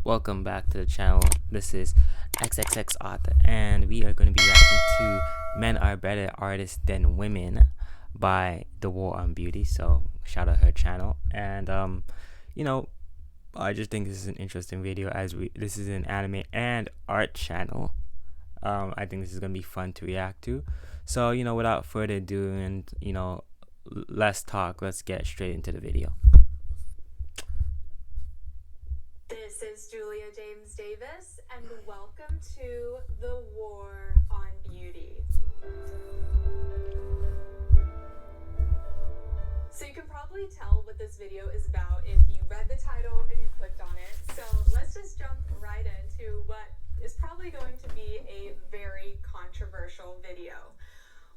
Welcome back to the channel. This is XXX Author, and we are going to be reacting to Men Are Better Artists Than Women by The War on Beauty. So shout out her channel. And I just think this is an interesting video, as this is an anime and art channel. I think this is going to be fun to react to. So without further ado, and less talk, let's get straight into the video. This is Julia James Davis, and welcome to The War on Beauty. So you can probably tell what this video is about if you read the title and you clicked on it. So let's just jump right into what is probably going to be a very controversial video,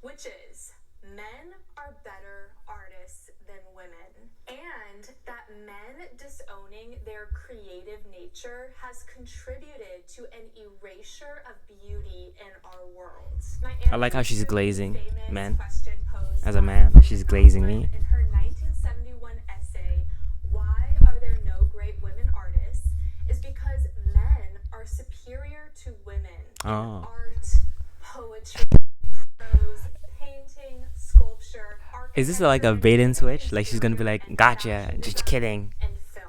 which is men are better artists than women, and that men disowning their creative nature has contributed to an erasure of beauty in our world. I like how she's glazing men. As a man, she's glazing me. In her 1971 essay, "Why Are There No Great Women Artists?" is because men are superior to women in art, poetry, prose, painting, sculpture, Is this like a bait and switch? Like she's gonna be like, "Gotcha, just kidding,"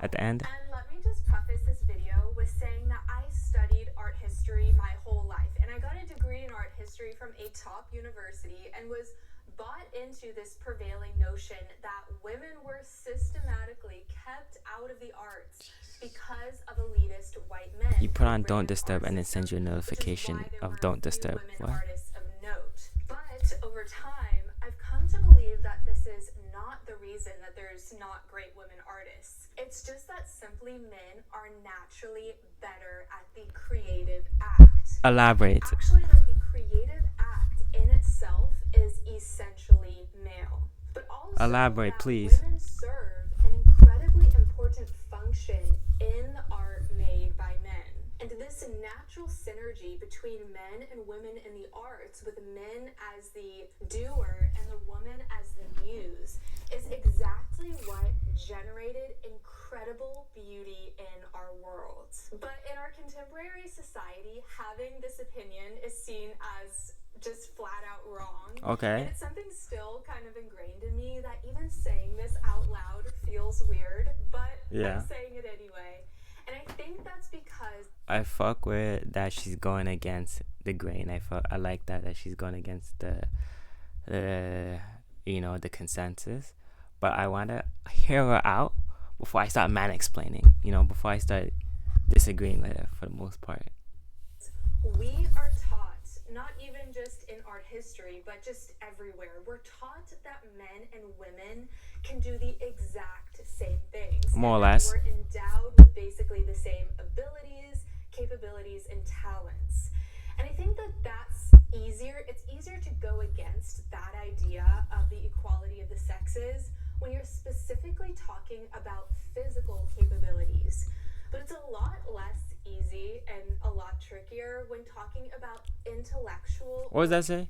at the end? And let me just preface this video with saying that I studied art history my whole life, and I got a degree in art history from a top university and was bought into this prevailing notion that women were systematically kept out of the arts because of elitist white men. You put on Don't Disturb and it sends you a notification of Don't Disturb. What? Artists of note. But over time, I've come to believe that this is not the reason that there's not great women artists. It's just that simply men are naturally better at the creative act. Elaborate. Actually, like the creative act in itself is essentially male. But also Elaborate, that please. women serve an incredibly important function in the art made by men. And this natural synergy between men and women in the arts, with men as the doer and the woman as the muse, is exactly what generated incredible beauty in our world. But in our contemporary society, having this opinion is seen as just flat out wrong. Okay. And it's something still kind of ingrained in me that even saying this out loud feels weird, but Yeah. I'm saying it anyway. And I think that's because I fuck with that she's going against the grain. I like that she's going against the consensus. But I want to hear her out before I start explaining. Before I start disagreeing with her for the most part. we are taught, not even just in art history, but just everywhere, we're taught that men and women can do the exact same things. More or and that less. We're endowed with basically the same abilities, capabilities, and talents. And I think that that's easier. It's easier to go against that idea of the equality of the sexes when you're specifically talking about physical capabilities. But it's a lot less easy and a lot trickier when talking about intellectual. What does that say?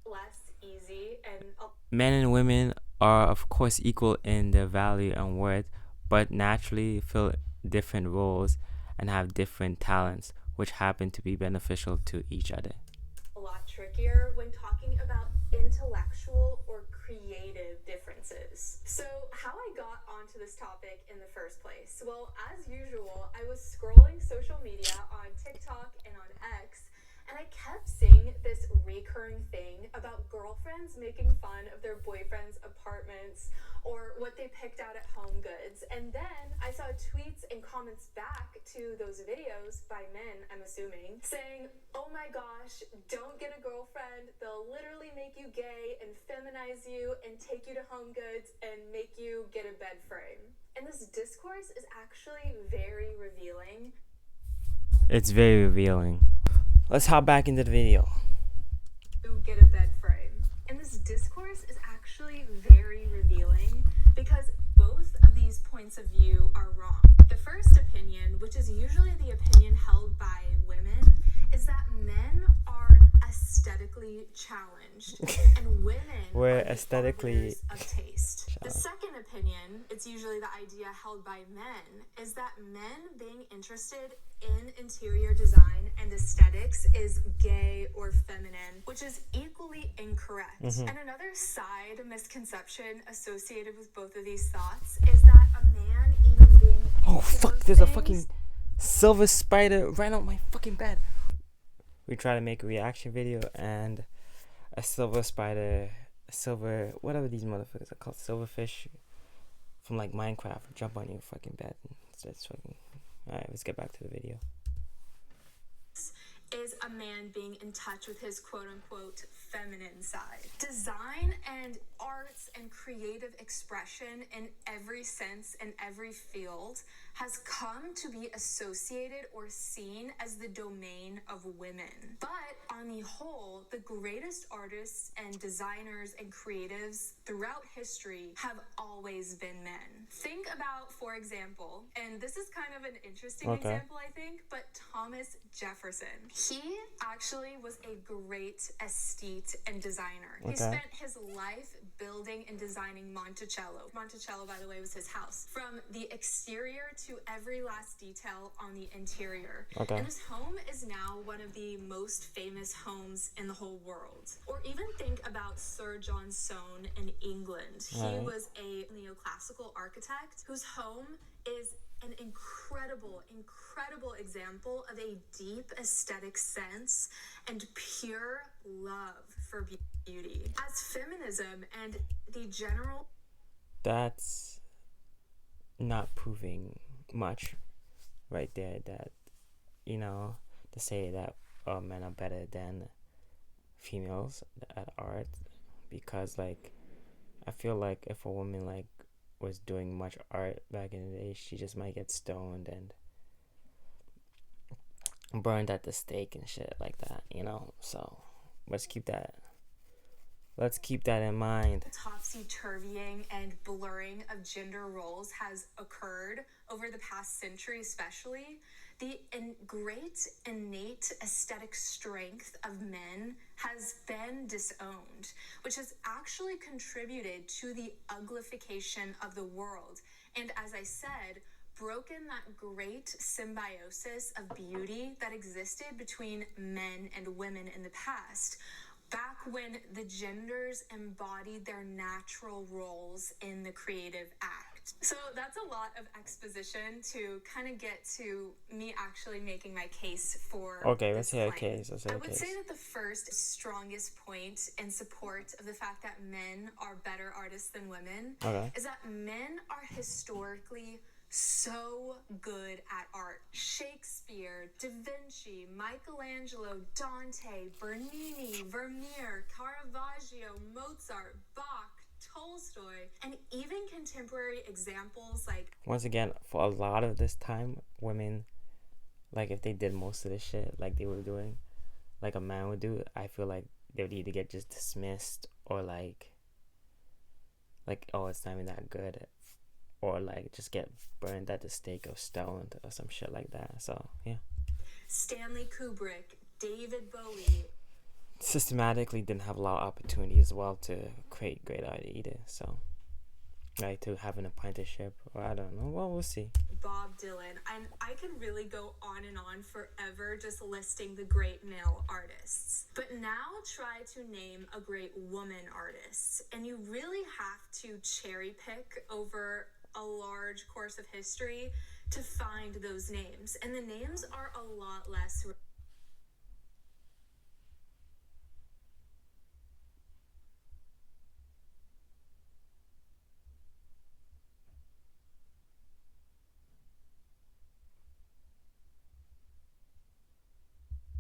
Less easy and Men and women are of course equal in their value and worth, but naturally fill different roles and have different talents, which happen to be beneficial to each other. a lot trickier when talking about intellectual or creative differences. So how I got onto this topic in the first place? Well, as usual, I was scrolling social media on TikTok and on X, and I kept seeing this recurring thing about girlfriends making fun of their boyfriends' apartments or what they picked out at Home Goods. And then I saw tweets and comments back to those videos by men, I'm assuming, saying, "Oh my gosh, don't get a girlfriend. They'll literally make you gay and feminize you and take you to Home Goods and make you get a bed frame." And this discourse is actually very revealing. It's very revealing. Let's hop back into the video. To get a bed frame. And this discourse is actually very revealing because both of these points of view are wrong. The first opinion, which is usually the opinion held by women, is that men are aesthetically challenged and women We're are the aesthetically arbiters of taste. The second opinion, it's usually the idea held by men, is that men being interested in interior design and aesthetics is gay or feminine, which is equally incorrect. And another side misconception associated with both of these thoughts is that a man even being there's a fucking silver spider right on my fucking bed. We try to make a reaction video and a silver spider, whatever these motherfuckers are called, silverfish from like Minecraft, jump on your fucking bed and starts fucking. Alright, let's get back to the video. Is a man being in touch with his quote-unquote feminine side. Design and arts and creative expression in every sense and every field has come to be associated or seen as the domain of women. But on the whole, the greatest artists and designers and creatives throughout history have always been men. Think about, for example, and this is kind of an interesting example, I think, but Thomas Jefferson. He actually was a great aesthete and designer. He spent his life building and designing Monticello. Monticello, by the way, was his house. From the exterior to every last detail on the interior. And his home is now one of the most famous homes in the whole world. Or even think about Sir John Soane in England. He was a neoclassical architect whose home is an incredible example of a deep aesthetic sense and pure love for beauty. As feminism and the general... That's not proving much right there, that, you know, to say that men are better than females at art, because, like, I feel like if a woman, like, was doing much art back in the day, she just might get stoned and burned at the stake and shit like that, you know. So let's keep that in mind. Topsy-turvying and blurring of gender roles has occurred over the past century, especially. The great innate aesthetic strength of men has been disowned, which has actually contributed to the uglification of the world. And as I said, broken that great symbiosis of beauty that existed between men and women in the past, back when the genders embodied their natural roles in the creative act. So that's a lot of exposition to kind of get to me actually making my case for let's hear a case. I would say that the first strongest point in support of the fact that men are better artists than women is that men are historically so good at art. Shakespeare, Da Vinci, Michelangelo, Dante, Bernini, Vermeer, Caravaggio, Mozart, Bach, Tolstoy, and even contemporary examples like... Once again, for a lot of this time, women, like, if they did most of the shit like they were doing, like a man would do, I feel like they would either get just dismissed or like, oh, it's not even that good, or like just get burned at the stake or stoned or some shit like that. So yeah, Stanley Kubrick, David Bowie systematically didn't have a lot of opportunity as well to create great art either. So, like, to have an apprenticeship, or I don't know. Well, we'll see. Bob Dylan, and I could really go on and on forever just listing the great male artists. But now try to name a great woman artist, and you really have to cherry pick over a large course of history to find those names, and the names are a lot less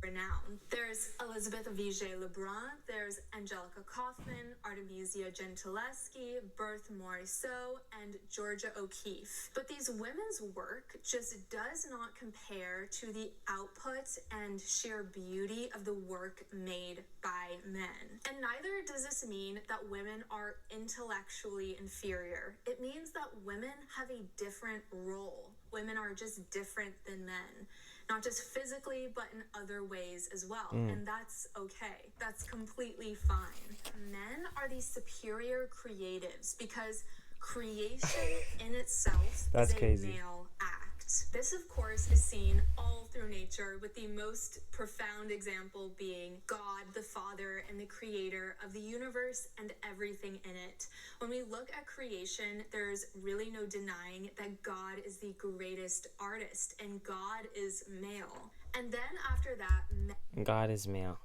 renowned. There's Elizabeth Vigée-Lebrun, there's Angelica Kauffman, Artemisia Gentileschi, Berthe Morisot, and Georgia O'Keeffe. But these women's work just does not compare to the output and sheer beauty of the work made by men. And neither does this mean that women are intellectually inferior. It means that women have a different role. Women are just different than men. Not just physically, but in other ways as well. And that's okay. That's completely fine. Men are these superior creatives because Creation in itself That's is a crazy. male act. This, of course, is seen all through nature, with the most profound example being God, the Father, and the creator of the universe and everything in it. When we look at creation, there's really no denying that God is the greatest artist, and God is male. And then after that, God is male,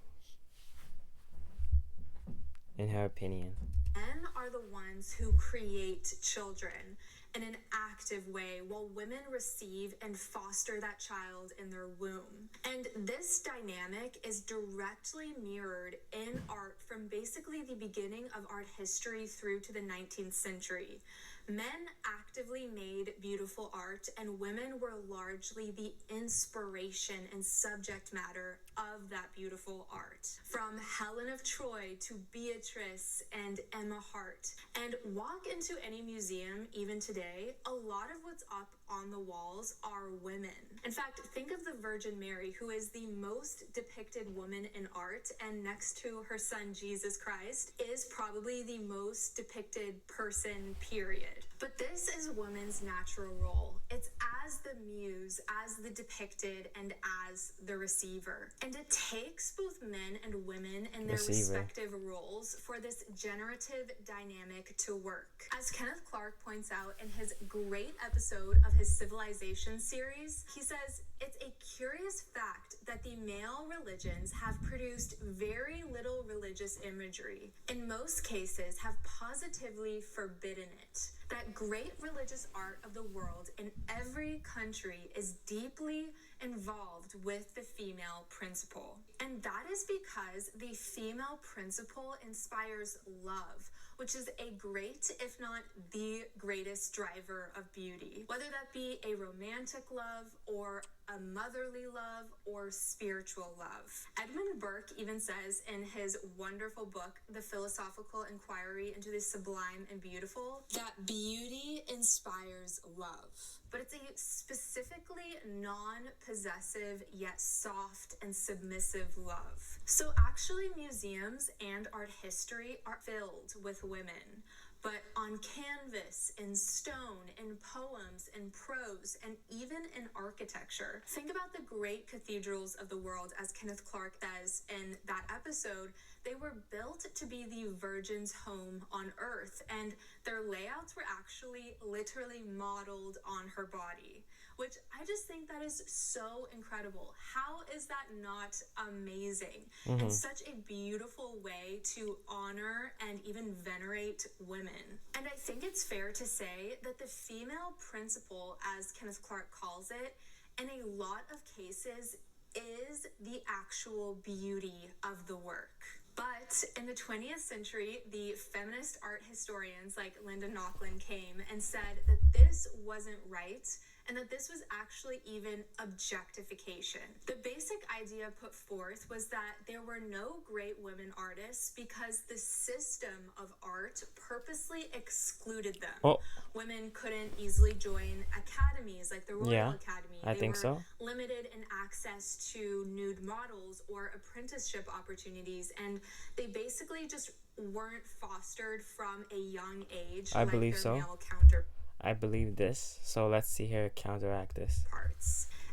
in her opinion. men are the ones who create children in an active way, while women receive and foster that child in their womb. And this dynamic is directly mirrored in art from basically the beginning of art history through to the 19th century. Men actively made beautiful art, and women were largely the inspiration and subject matter of that beautiful art. From Helen of Troy to Beatrice and Emma Hart. And walk into any museum, even today, a lot of what's up on the walls are women. In fact, think of the Virgin Mary, who is the most depicted woman in art, and next to her son Jesus Christ is probably the most depicted person, period. But this is woman's natural role. It's as the muse, as the depicted, and as the receiver. And it takes both men and women in their respective roles for this generative dynamic to work. As Kenneth Clark points out in his great episode of his Civilization series, he says, it's a curious fact that the male religions have produced very little religious imagery. In most cases, have positively forbidden it. That great religious art of the world in every country is deeply involved with the female principle. And that is because the female principle inspires love, which is a great, if not the greatest driver of beauty. Whether that be a romantic love or a motherly love or spiritual love. Edmund Burke even says in his wonderful book, The Philosophical Inquiry into the Sublime and Beautiful, that beauty inspires love. But it's a specifically non-possessive yet soft and submissive love. So actually museums and art history are filled with women. But on canvas, in stone, in poems, in prose, and even in architecture. Think about the great cathedrals of the world, as Kenneth Clark says in that episode. They were built to be the Virgin's home on earth, and their layouts were actually literally modeled on her body, which I just think that is so incredible. How is that not amazing? And such a beautiful way to honor and even venerate women. And I think it's fair to say that the female principle, as Kenneth Clark calls it, in a lot of cases is the actual beauty of the work. But in the 20th century, the feminist art historians like Linda Nochlin came and said that this wasn't right, and that this was actually even objectification. The basic idea put forth was that there were no great women artists because the system of art purposely excluded them. Women couldn't easily join academies like the Royal Academy. They were limited in access to nude models or apprenticeship opportunities, and they basically just weren't fostered from a young age I believe their so. male counterparts. I believe this, so let's see her counteract this.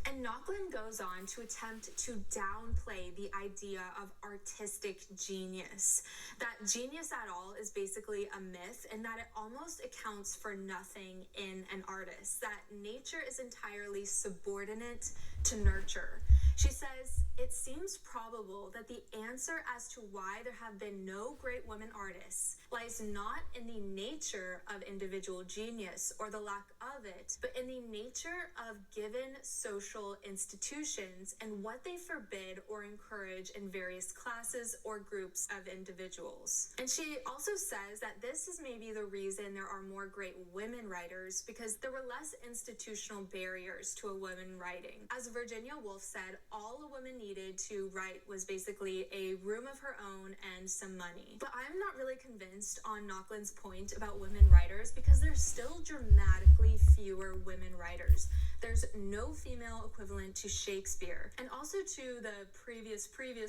And Nochlin goes on to attempt to downplay the idea of artistic genius. That genius at all is basically a myth, and that it almost accounts for nothing in an artist. That nature is entirely subordinate to nurture. She says, it seems probable that the answer as to why there have been no great women artists lies not in the nature of individual genius or the lack of it, but in the nature of given social institutions and what they forbid or encourage in various classes or groups of individuals. And she also says that this is maybe the reason there are more great women writers, because there were less institutional barriers to a woman writing. As Virginia Woolf said, all a woman needed to write was basically a room of her own and some money. But I'm not really convinced on Nochlin's point about women writers, because there's still dramatically fewer women writers. There's no female equivalent to Shakespeare. And also to the previous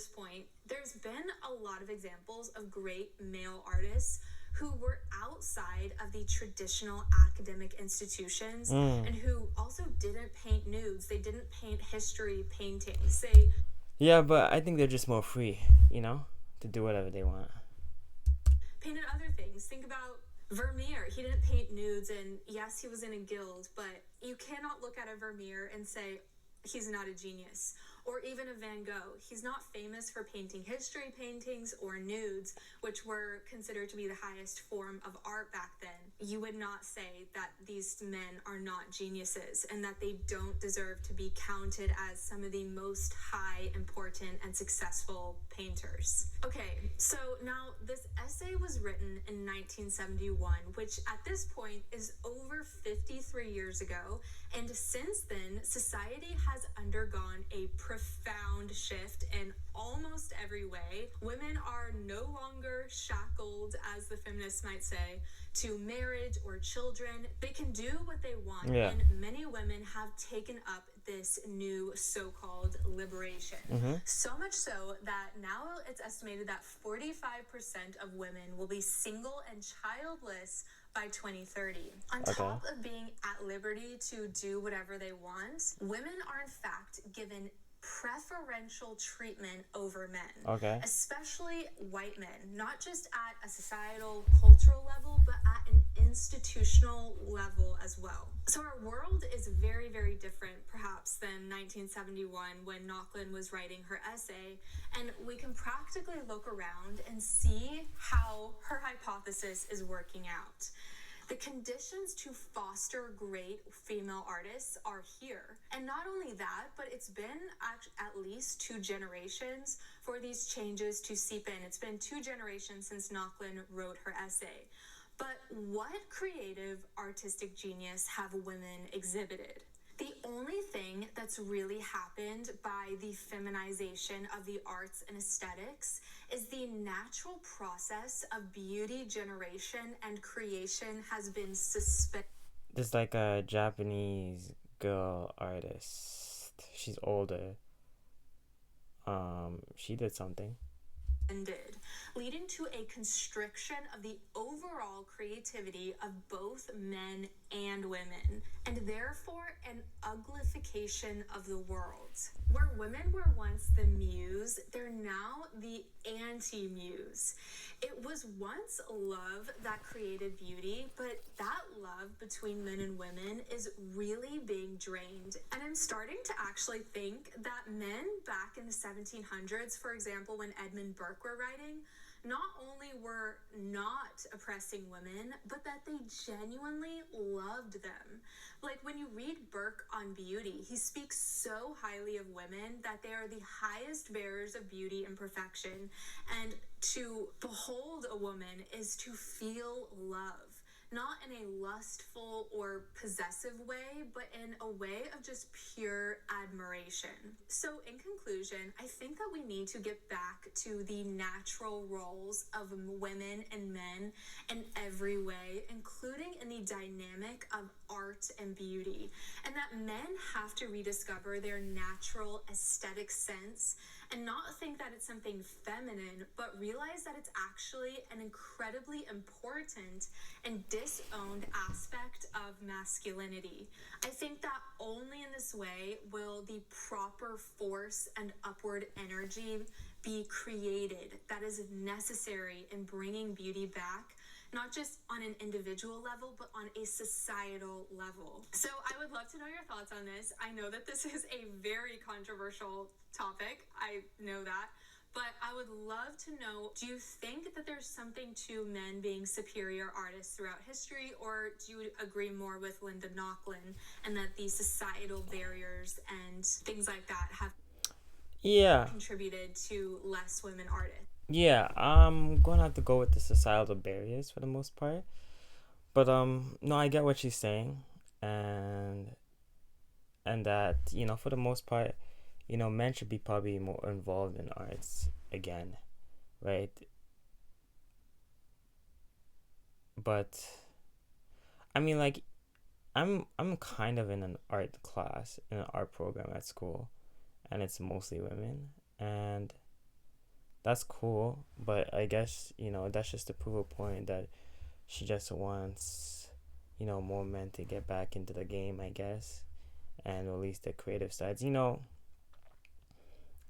point, there's been a lot of examples of great male artists who were outside of the traditional academic institutions Mm. and who also didn't paint nudes. They didn't paint history paintings. They Yeah, but I think they're just more free, to do whatever they want. painted other things. Think about Vermeer. He didn't paint nudes, and yes, he was in a guild, but you cannot look at a Vermeer and say he's not a genius. Or even a Van Gogh. He's not famous for painting history paintings or nudes, which were considered to be the highest form of art back then. You would not say that these men are not geniuses and that they don't deserve to be counted as some of the most high, important, and successful painters. Okay, so now this essay was written in 1971, which at this point is over 53 years ago. And since then, society has undergone a profound shift in almost every way. Women are no longer shackled, as the feminists might say, to marriage or children. They can do what they want. Yeah. And many women have taken up this new so-called liberation. So much so that now it's estimated that 45% of women will be single and childless by 2030. On top of being at liberty to do whatever they want, women are in fact given preferential treatment over men. Okay. Especially white men, not just at a societal, cultural level, but at an institutional level as well. So our world is very, very different, perhaps, than 1971 when Nochlin was writing her essay, and we can practically look around and see how her hypothesis is working out. The conditions to foster great female artists are here. And not only that, but it's been at least 2 generations for these changes to seep in. It's been 2 generations since Nochlin wrote her essay. But what creative artistic genius have women exhibited? The only thing that's really happened by the feminization of the arts and aesthetics is the natural process of beauty generation and creation has been suspended. There's like a Japanese girl artist. She's older. She did something. Leading to a constriction of the overall creativity of both men and women, and therefore an uglification of the world. Where women were once the muse, they're now the anti-muse. It was once love that created beauty, but that love between men and women is really being drained. And I'm starting to actually think that men back in the 1700s, for example, when Edmund Burke were writing, not only were not oppressing women, but that they genuinely loved them. Like when you read Burke on beauty, he speaks so highly of women that they are the highest bearers of beauty and perfection. And to behold a woman is to feel love. Not in a lustful or possessive way, but in a way of just pure admiration. So in conclusion, I think that we need to get back to the natural roles of women and men in every way, including in the dynamic of art and beauty. And that men have to rediscover their natural aesthetic sense and not think that it's something feminine, but realize that it's actually an incredibly important and disowned aspect of masculinity. I think that only in this way will the proper force and upward energy be created that is necessary in bringing beauty back, not just on an individual level, but on a societal level. So I would love to know your thoughts on this. I know that this is a very controversial topic. I know that. But I would love to know, do you think that there's something to men being superior artists throughout history, or do you agree more with Linda Nochlin and that the societal barriers and things like that have contributed to less women artists? Yeah, I'm gonna have to go with the societal barriers for the most part. But no, I get what she's saying, and that, for the most part, men should be probably more involved in arts again, right? But I mean, like, I'm kind of in an art class, in an art program at school, and it's mostly women, and that's cool. But I guess, that's just to prove a point that she just wants, more men to get back into the game, I guess, and release their creative sides. And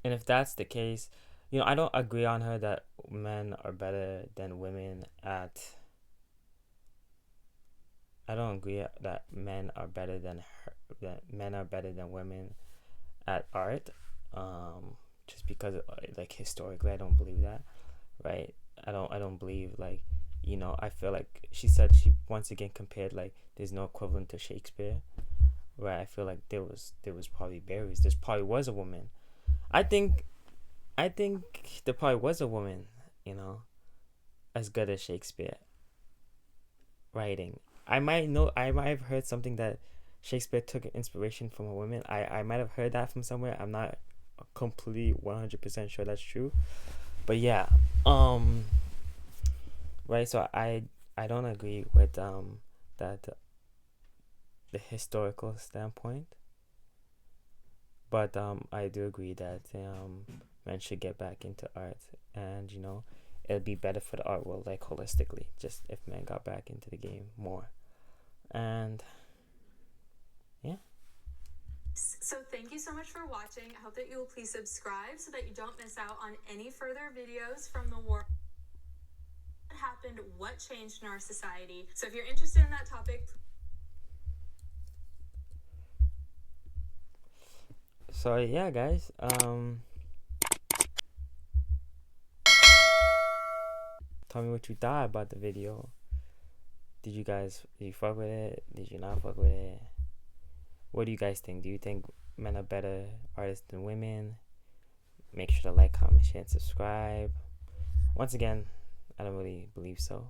if that's the case, I don't agree on her that men are better than women at. I don't agree that men are better than her, that men are better than women at art. Just because like historically, I don't believe that, right? I don't believe like, I feel like she said she once again compared like there's no equivalent to Shakespeare, right? I feel like there was probably Barry's. There probably was a woman. I think I think there probably was a woman, you know, as good as Shakespeare writing. I might have heard something that Shakespeare took inspiration from a woman. I might have heard that from somewhere. I'm not completely 100% sure that's true. But yeah, um right, so I don't agree with that the historical standpoint, but I do agree that men should get back into art, and it'd be better for the art world, like holistically, just if men got back into the game more. And yeah. So thank you so much for watching. I hope that you will please subscribe so that you don't miss out on any further videos from the war. What happened, what changed in our society. So if you're interested in that topic, So yeah, guys. Tell me what you thought about the video. Did you fuck with it? Did you not fuck with it? What do you guys think? Do you think men are better artists than women? Make sure to like, comment, share, and subscribe. Once again, I don't really believe so.